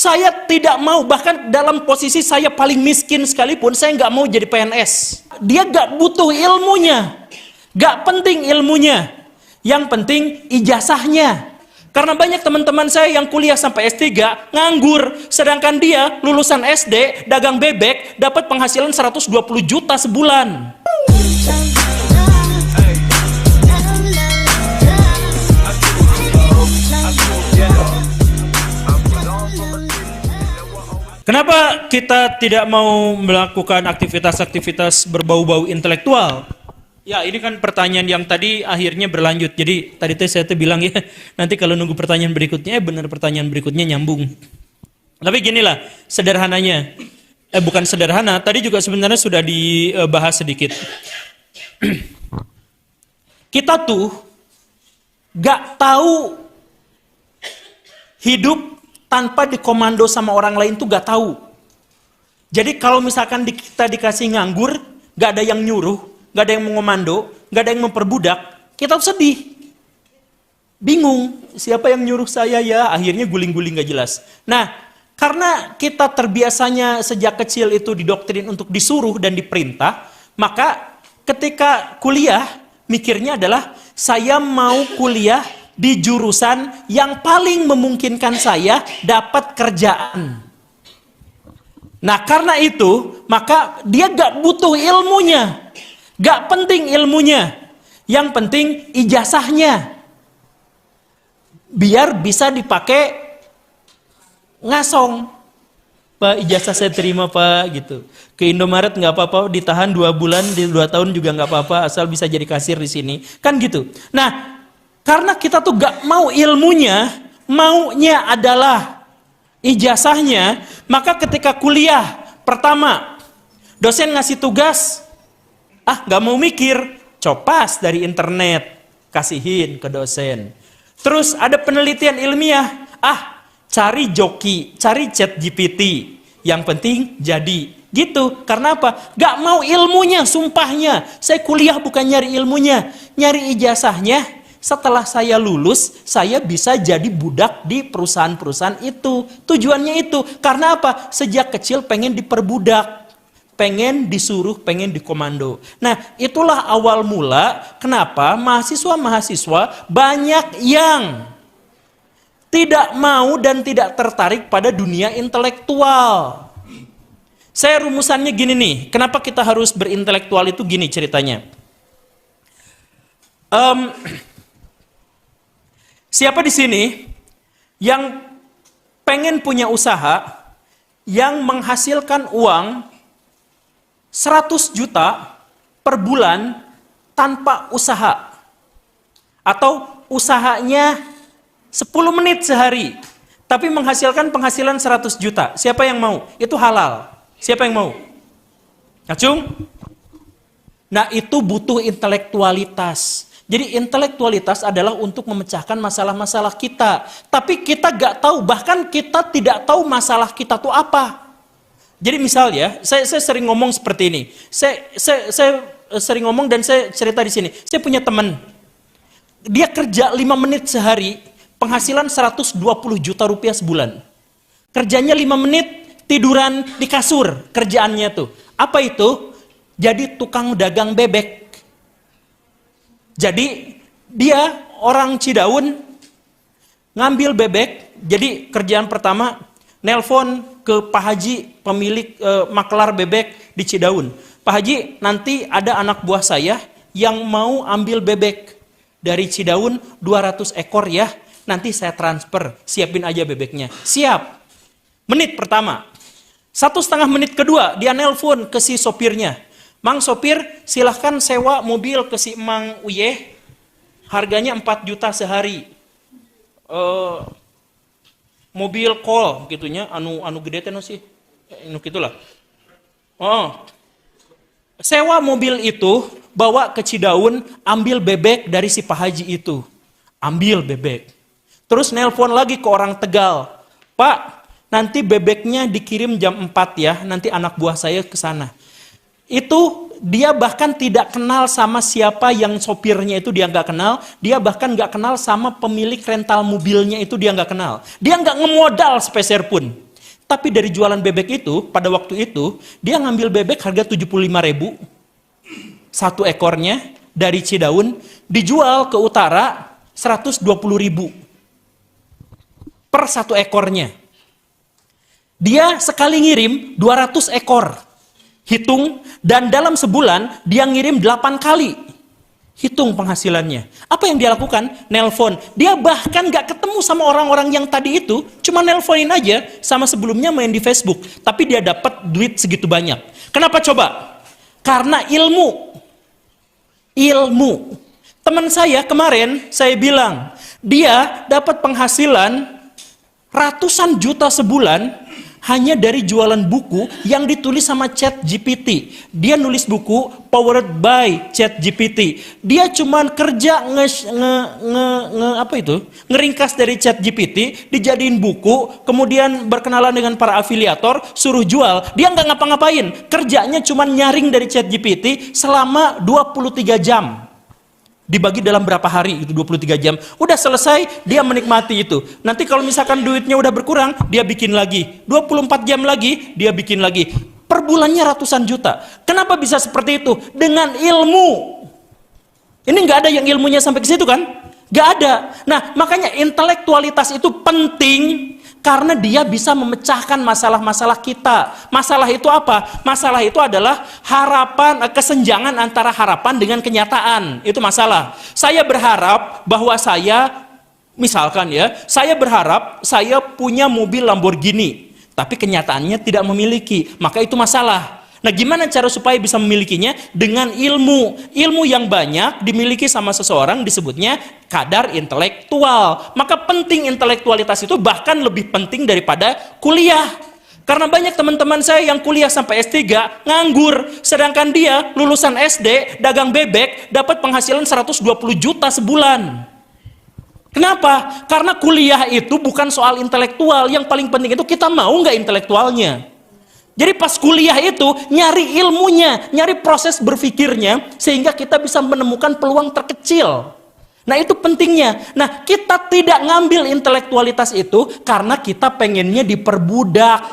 Saya tidak mau, bahkan dalam posisi saya paling miskin sekalipun, saya nggak mau jadi PNS. Dia nggak butuh ilmunya, nggak penting ilmunya. Yang penting ijazahnya. Karena banyak teman-teman saya yang kuliah sampai S3 nganggur, sedangkan dia lulusan SD dagang bebek dapat penghasilan 120 juta sebulan. Kenapa kita tidak mau melakukan aktivitas-aktivitas berbau-bau intelektual? Ya, ini kan pertanyaan yang tadi akhirnya berlanjut. Jadi tadi saya bilang ya, nanti kalau nunggu pertanyaan berikutnya, benar pertanyaan berikutnya nyambung. Tapi ginilah sederhananya. Bukan sederhana, tadi juga sebenarnya sudah dibahas sedikit. Kita tuh gak tahu hidup tanpa dikomando sama orang lain tuh gak tahu. Jadi kalau misalkan kita dikasih nganggur, gak ada yang nyuruh, gak ada yang mengomando, gak ada yang memperbudak, kita tuh sedih. Bingung, siapa yang nyuruh saya ya? Akhirnya guling-guling gak jelas. Nah, karena kita terbiasanya sejak kecil itu didoktrin untuk disuruh dan diperintah, maka ketika kuliah, mikirnya adalah saya mau kuliah di jurusan yang paling memungkinkan saya dapat kerjaan. Nah, karena itu, maka dia gak butuh ilmunya. Gak penting ilmunya. Yang penting ijazahnya. Biar bisa dipakai ngasong. Pak, ijazah saya terima Pak, gitu. Ke Indomaret gak apa-apa, ditahan 2 bulan, 2 tahun juga gak apa-apa, asal bisa jadi kasir di sini. Kan gitu. Nah, karena kita tuh gak mau ilmunya, maunya adalah ijazahnya, maka ketika kuliah, pertama, dosen ngasih tugas, gak mau mikir, copas dari internet, kasihin ke dosen. Terus ada penelitian ilmiah, cari joki, cari ChatGPT, yang penting jadi. Gitu, karena apa? Gak mau ilmunya, sumpahnya. Saya kuliah bukan nyari ilmunya, nyari ijazahnya. Setelah saya lulus, saya bisa jadi budak di perusahaan-perusahaan itu. Tujuannya itu. Karena apa? Sejak kecil pengen diperbudak. Pengen disuruh, pengen dikomando. Nah, itulah awal mula kenapa mahasiswa-mahasiswa banyak yang tidak mau dan tidak tertarik pada dunia intelektual. Saya rumusannya gini nih. Kenapa kita harus berintelektual itu gini ceritanya. Siapa di sini yang pengen punya usaha yang menghasilkan uang 100 juta per bulan tanpa usaha? Atau usahanya 10 menit sehari, tapi menghasilkan penghasilan 100 juta. Siapa yang mau? Itu halal. Siapa yang mau? Acung? Nah, itu butuh intelektualitas. Jadi intelektualitas adalah untuk memecahkan masalah-masalah kita. Tapi kita gak tahu, bahkan kita tidak tahu masalah kita itu apa. Jadi misal ya, saya sering ngomong seperti ini. Saya sering ngomong dan saya cerita di sini. Saya punya teman, dia kerja 5 menit sehari, penghasilan 120 juta rupiah sebulan. Kerjanya 5 menit, tiduran di kasur, kerjaannya tuh. Apa itu? Jadi tukang dagang bebek. Jadi dia orang Cidaun ngambil bebek. Jadi kerjaan pertama nelpon ke Pak Haji, pemilik maklar bebek di Cidaun. Pak Haji, nanti ada anak buah saya yang mau ambil bebek dari Cidaun 200 ekor ya. Nanti saya transfer, siapin aja bebeknya. Siap. Menit pertama. 1,5 menit kedua dia nelpon ke si sopirnya. Mang sopir, silahkan sewa mobil ke si Mang Uye, harganya 4 juta sehari. Mobil kol gitunya, anu gede teh sih, gitulah. Sewa mobil itu, bawa ke Cidaun, ambil bebek dari si Pak Haji itu. Ambil bebek. Terus nelpon lagi ke orang Tegal. Pak, nanti bebeknya dikirim jam 4 ya, nanti anak buah saya ke sana. Itu dia bahkan tidak kenal sama siapa yang sopirnya itu, dia nggak kenal. Dia bahkan nggak kenal sama pemilik rental mobilnya itu, dia nggak kenal. Dia nggak ngemodal sepeser pun. Tapi dari jualan bebek itu, pada waktu itu, dia ngambil bebek harga 75.000 satu ekornya dari Cidaun, dijual ke utara 120.000 per satu ekornya. Dia sekali ngirim 200 ekor. Hitung, dan dalam sebulan dia ngirim 8 kali. Hitung penghasilannya. Apa yang dia lakukan? Nelpon. Dia bahkan gak ketemu sama orang-orang yang tadi itu, cuma nelponin aja, sama sebelumnya main di Facebook. Tapi dia dapat duit segitu banyak. Kenapa coba? Karena ilmu. Ilmu. Teman saya kemarin, saya bilang, dia dapat penghasilan ratusan juta sebulan, hanya dari jualan buku yang ditulis sama ChatGPT. Dia nulis buku powered by ChatGPT. Dia cuman kerja ngeringkas dari ChatGPT, dijadiin buku, kemudian berkenalan dengan para afiliator, suruh jual. Dia nggak ngapa-ngapain. Kerjanya cuman nyaring dari ChatGPT selama 23 jam. Dibagi dalam berapa hari, itu 23 jam. Udah selesai, dia menikmati itu. Nanti kalau misalkan duitnya udah berkurang, dia bikin lagi. 24 jam lagi, dia bikin lagi. Per bulannya ratusan juta. Kenapa bisa seperti itu? Dengan ilmu. Ini nggak ada yang ilmunya sampai ke situ kan? Nggak ada. Nah, makanya intelektualitas itu penting, karena dia bisa memecahkan masalah-masalah kita. Masalah itu apa? Masalah itu adalah harapan, kesenjangan antara harapan dengan kenyataan. Itu masalah. Saya berharap bahwa misalkan ya, saya berharap saya punya mobil Lamborghini, tapi kenyataannya tidak memiliki. Maka itu masalah. Nah, gimana cara supaya bisa memilikinya? Dengan ilmu. Ilmu yang banyak dimiliki sama seseorang disebutnya kadar intelektual. Maka penting intelektualitas itu bahkan lebih penting daripada kuliah. Karena banyak teman-teman saya yang kuliah sampai S3 nganggur, sedangkan dia lulusan SD, dagang bebek, dapat penghasilan 120 juta sebulan. Kenapa? Karena kuliah itu bukan soal intelektual. Yang paling penting itu kita mau nggak intelektualnya. Jadi pas kuliah itu nyari ilmunya, nyari proses berpikirnya, sehingga kita bisa menemukan peluang terkecil. Nah, itu pentingnya. Nah, kita tidak ngambil intelektualitas itu karena kita pengennya diperbudak.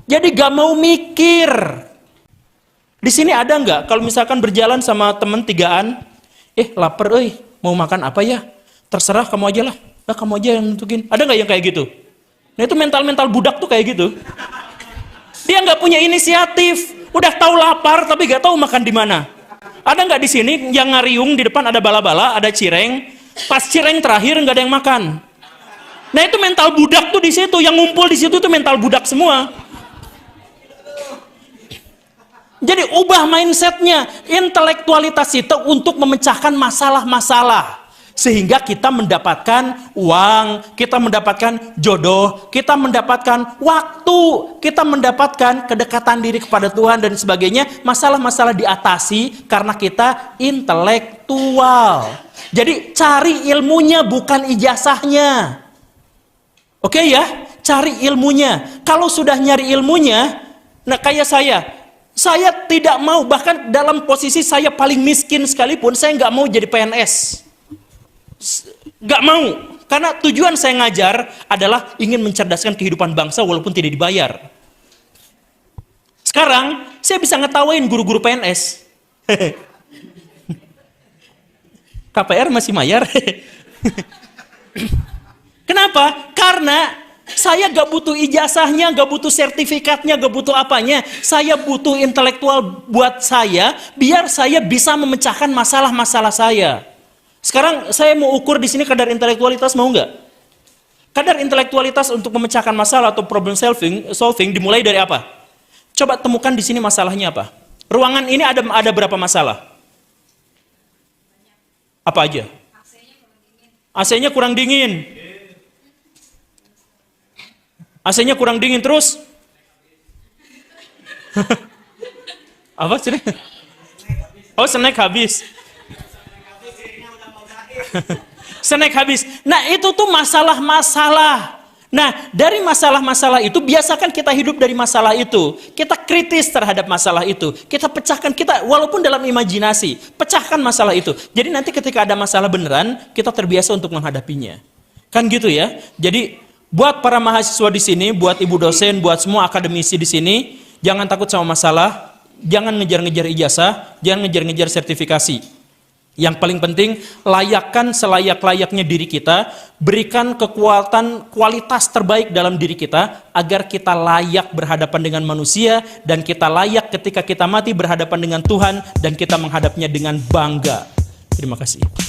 Jadi gak mau mikir. Di sini ada nggak kalau misalkan berjalan sama temen tigaan, lapar, mau makan apa ya? Terserah kamu aja lah. Nah, kamu aja yang nentuin. Ada nggak yang kayak gitu? Nah, itu mental-mental budak tuh kayak gitu. Dia nggak punya inisiatif, udah tahu lapar tapi nggak tahu makan di mana. Ada nggak di sini yang ngariung di depan ada bala-bala, ada cireng, pas cireng terakhir nggak ada yang makan. Nah, itu mental budak tuh di situ, yang ngumpul di situ tuh mental budak semua. Jadi ubah mindsetnya, intelektualitas itu untuk memecahkan masalah-masalah. Sehingga kita mendapatkan uang, kita mendapatkan jodoh, kita mendapatkan waktu, kita mendapatkan kedekatan diri kepada Tuhan dan sebagainya. Masalah-masalah diatasi karena kita intelektual. Jadi cari ilmunya bukan ijazahnya. Oke ya, cari ilmunya. Kalau sudah nyari ilmunya, nah kayak saya tidak mau, bahkan dalam posisi saya paling miskin sekalipun, saya nggak mau jadi PNS. Gak mau, karena tujuan saya ngajar adalah ingin mencerdaskan kehidupan bangsa walaupun tidak dibayar. Sekarang saya bisa ngetawain guru-guru PNS. KPR masih bayar. Kenapa? Karena saya gak butuh ijazahnya, gak butuh sertifikatnya, gak butuh apanya. Saya butuh intelektual buat saya, biar saya bisa memecahkan masalah-masalah saya. Sekarang saya mau ukur di sini kadar intelektualitas, mau nggak? Kadar intelektualitas untuk memecahkan masalah atau problem solving dimulai dari apa? Coba temukan di sini masalahnya apa? Ruangan ini ada berapa masalah? Apa aja? AC-nya kurang dingin. AC-nya kurang dingin terus? Apa sih? Oh, snack habis. Snack habis. Nah, itu tuh masalah-masalah. Nah, dari masalah-masalah itu, biasakan kita hidup dari masalah itu. Kita kritis terhadap masalah itu. Kita pecahkan, walaupun dalam imajinasi, pecahkan masalah itu. Jadi nanti ketika ada masalah beneran, kita terbiasa untuk menghadapinya. Kan gitu ya. Jadi Buat para mahasiswa di sini, buat ibu dosen, buat semua akademisi di sini, jangan takut sama masalah, jangan ngejar-ngejar ijazah, jangan ngejar-ngejar sertifikasi. Yang paling penting, layakkan selayak-layaknya diri kita, berikan kekuatan kualitas terbaik dalam diri kita, agar kita layak berhadapan dengan manusia, dan kita layak ketika kita mati berhadapan dengan Tuhan, dan kita menghadapnya dengan bangga. Terima kasih.